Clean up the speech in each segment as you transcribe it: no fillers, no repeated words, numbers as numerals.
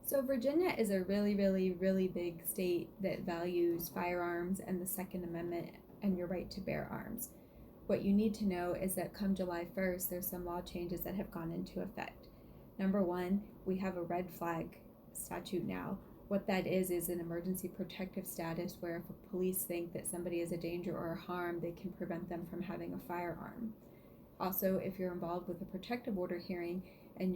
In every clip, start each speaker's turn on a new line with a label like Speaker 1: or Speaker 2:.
Speaker 1: So Virginia is a really big state that values firearms and the Second Amendment and your right to bear arms. What you need to know is that come July 1st, there's some law changes that have gone into effect. Number one, we have a red flag statute now. What that is an emergency protective status where if a police think that somebody is a danger or a harm, they can prevent them from having a firearm. Also, if you're involved with a protective order hearing and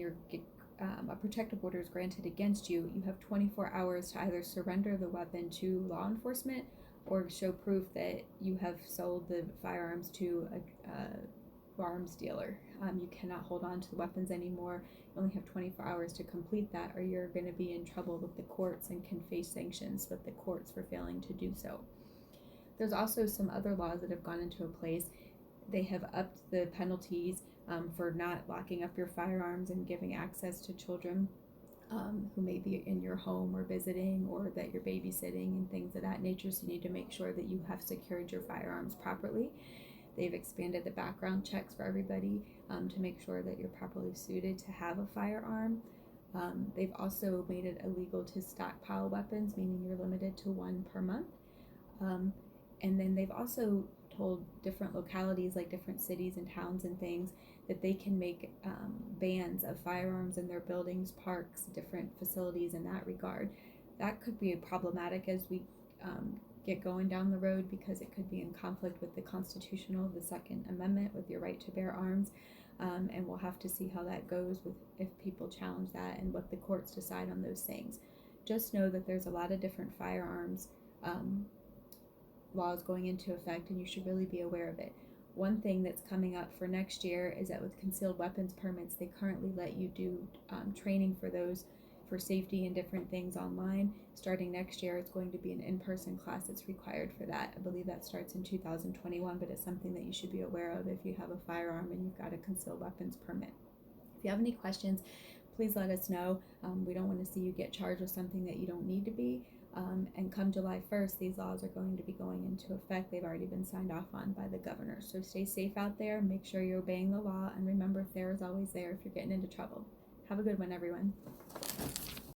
Speaker 1: a protective order is granted against you, you have 24 hours to either surrender the weapon to law enforcement or show proof that you have sold the firearms to a arms dealer. You cannot hold on to the weapons anymore. You only have 24 hours to complete that, or you're going to be in trouble with the courts and can face sanctions with the courts for failing to do so. There's also some other laws that have gone into place. They have upped the penalties for not locking up your firearms and giving access to children who may be in your home or visiting, or that you're babysitting and things of that nature. So you need to make sure that you have secured your firearms properly. They've expanded the background checks for everybody to make sure that you're properly suited to have a firearm. They've also made it illegal to stockpile weapons, meaning you're limited to one per month. And then they've also told different localities, like different cities and towns and things, that they can make bans of firearms in their buildings, parks, different facilities in that regard. That could be problematic as we get going down the road, because it could be in conflict with the constitutional of the Second Amendment with your right to bear arms. And we'll have to see how that goes with if people challenge that and what the courts decide on those things. Just know that there's a lot of different firearms laws going into effect, and you should really be aware of it. One thing that's coming up for next year is that with concealed weapons permits, they currently let you do training for those for safety and different things online. Starting next year, it's going to be an in-person class that's required for that. I believe that starts in 2021, but it's something that you should be aware of if you have a firearm and you've got a concealed weapons permit. If you have any questions, please let us know. We don't want to see you get charged with something that you don't need to be. And come July 1st, these laws are going to be going into effect. They've already been signed off on by the governor. So stay safe out there, make sure you're obeying the law, and remember, FAIR is always there if you're getting into trouble. Have a good one, everyone.